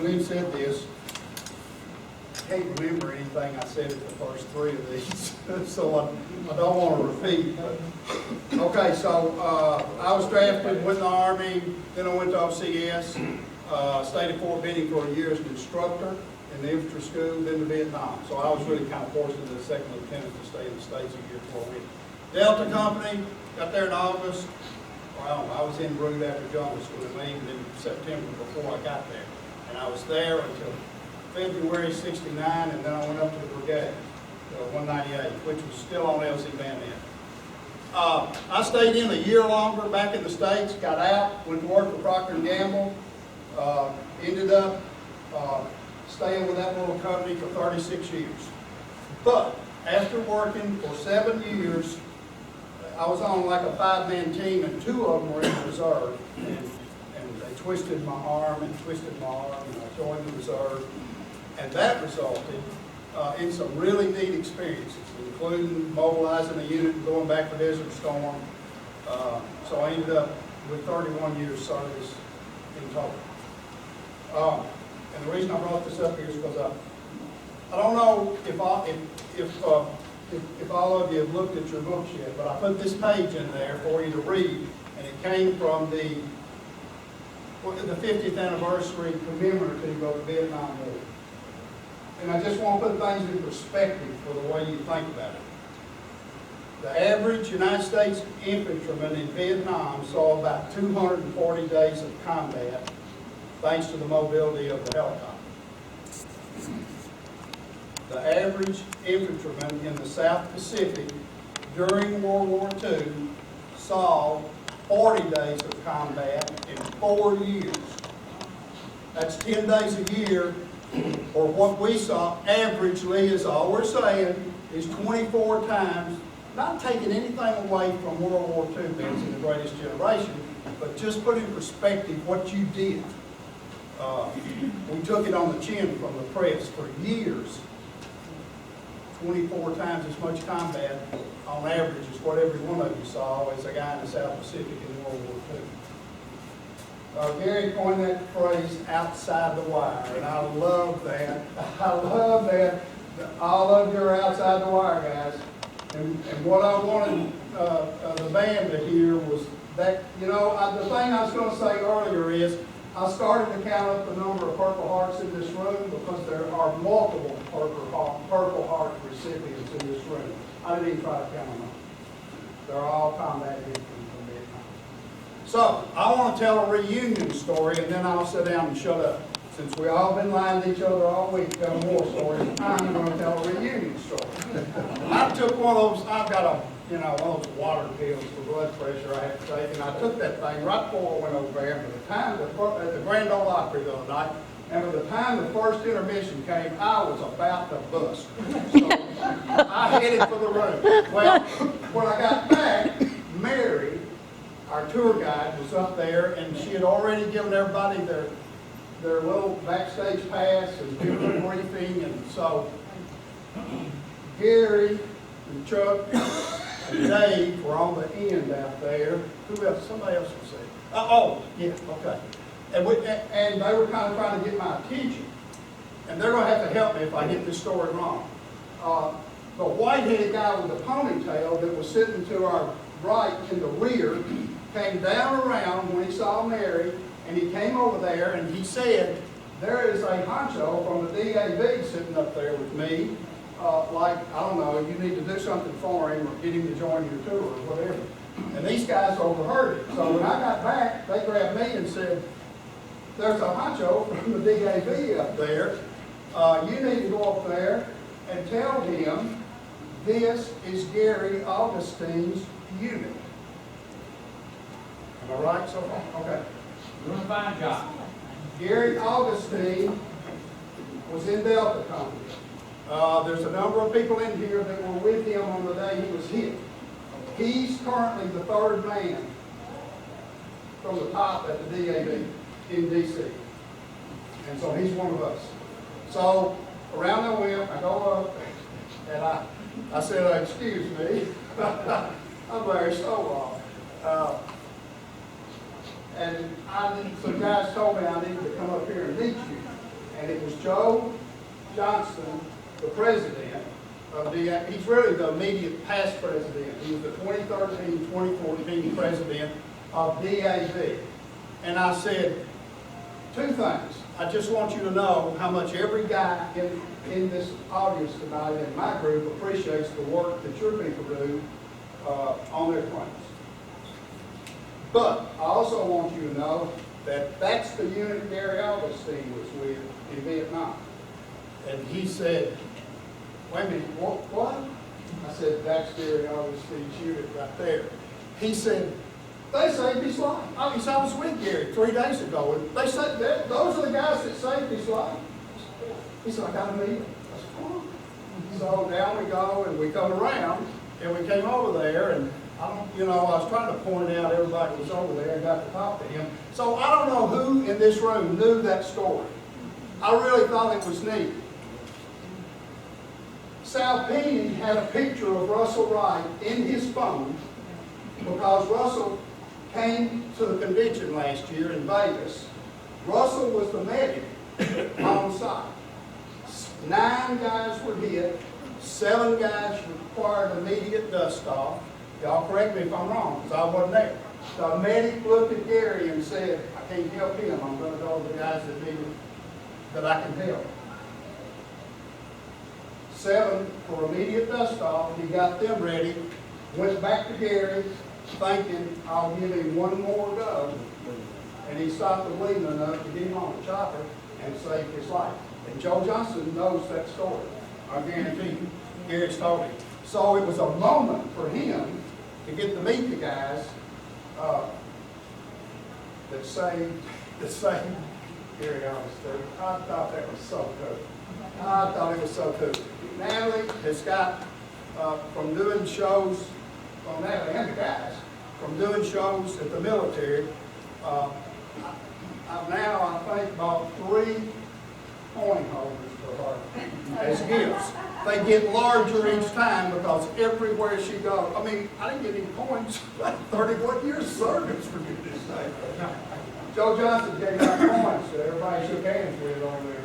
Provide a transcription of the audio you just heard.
Lynn said this, I can't remember anything I said at the first three of these, so I don't want to repeat. But, okay, so I was drafted, went in the Army, then I went to OCS, stayed at Fort Benning for a year as an instructor in the infantry school, then to Vietnam. So I was really kind of forced into the second lieutenant to stay in the States a year before we. Delta Company, got there in August. Well, I was en route after jungle school and leaving in September before I got there. And I was there until February '69, and then I went up to the brigade, 198, which was still on LC Band then. I stayed in a year longer back in the States, got out, went to work for Procter & Gamble, ended up staying with that little company for 36 years. But after working for 7 years, I was on like a 5-man team, and 2 of them were in reserve. And they twisted my arm and twisted my arm, and I joined the reserve. And that resulted in some really neat experiences, including mobilizing a unit and going back to Desert Storm. So I ended up with 31 years service in total. And the reason I brought this up here is because I don't know if all of you have looked at your books yet, but I put this page in there for you to read, and it came from the 50th anniversary commemorative of the Vietnam War. And I just want to put things in perspective for the way you think about it. The average United States infantryman in Vietnam saw about 240 days of combat thanks to the mobility of the helicopter. The average infantryman in the South Pacific during World War II saw 40 days of combat in 4 years. That's 10 days a year, or what we saw averagely, is all we're saying, is 24 times, not taking anything away from World War II being the greatest generation, but just put in perspective what you did. We took it on the chin from the press for years. 24 times as much combat on average as what every one of you saw as a guy in the South Pacific in World War II. Gary coined that phrase, outside the wire, and I love that. I love that. All of you are outside the wire, guys. And what I wanted the band to hear was that, you know, the thing I was going to say earlier is, I started to count up the number of Purple Hearts in this room because there are multiple Purple Heart recipients in this room. I didn't even try to count them up. They're all combat veterans from Vietnam. So, I want to tell a reunion story, and then I'll sit down and shut up. Since we all been lying to each other all week telling war stories, I'm going to tell a reunion story. I took one of those, I've got one of those water pills for blood pressure I had to take, and I took that thing right before I went over there. And by the time at the Grand Ole Opry the other night, and by the time the first intermission came, I was about to bust. So I headed for the room. Well, when I got back, Mary, our tour guide, was up there, and she had already given everybody their little backstage pass and given a briefing, and so Gary and Chuck and Dave were on the end out there. Who else? Somebody else was there. Okay. And they were kind of trying to get my attention. And they're going to have to help me if I get this story wrong. The white-headed guy with the ponytail that was sitting to our right in the rear came down around when he saw Mary, and he came over there and he said, there is a honcho from the DAV sitting up there with me. I don't know, you need to do something for him or get him to join your tour or whatever. And these guys overheard it. So when I got back, they grabbed me and said, there's a honcho from the DAV up there. You need to go up there and tell him this is Gary Augustine's unit. Am I right so far? Okay. Doing a fine job. Gary Augustine was in Delta Company. There's a number of people in here that were with him on the day he was hit. He's currently the 3rd man from the top at the DAV in D.C. And so he's one of us. So around I went, I go up, and I said, excuse me, I'm very so and some guys told me I needed to come up here and meet you. Joe Johnston, the president of DA. He's really the immediate past president. He was the 2013-2014 president of DAV. And I said two things. I just want you to know how much every guy in this audience tonight, in my group, appreciates the work that your people do on their claims. But I also want you to know that that's the unit Gary Augustine was with in Vietnam. And he said, wait a minute, what? I said, that's Gary Augustine's unit right there. He said, they saved his life. I was with Gary 3 days ago, and they said, those are the guys that saved his life. He said, I got to meet him. I said, come on. So down we go, and we come around, and we came over there, and I was trying to point out everybody was over there and got to talk to him. So I don't know who in this room knew that story. I really thought it was neat. Sal Penny had a picture of Russell Wright in his phone because Russell came to the convention last year in Vegas. Russell was the medic on site. 9 guys were hit. 7 guys required immediate dust off. Y'all correct me if I'm wrong, because I wasn't there. The medic looked at Gary and said, I can't help him. I'm going to go to the guys that I can help. 7 for immediate dust off. He got them ready. Went back to Gary, thinking, I'll give him one more go. And he stopped the bleeding enough to get him on the chopper and saved his life. And Joe Johnston knows that story. I guarantee you. Gary's told him. So it was a moment for him to get to meet the guys that saved Gary Augustine. I thought that was so cool. I thought it was so cool. Natalie has got, from doing shows, well, Natalie and the guys, from doing shows at the military, I've now, I think, bought 3 coin holders for her as gifts. They get larger each time because everywhere she goes, I mean, I didn't get any coins, 31 years service for goodness sake. Joe Johnston gave out coins that everybody shook hands with over there.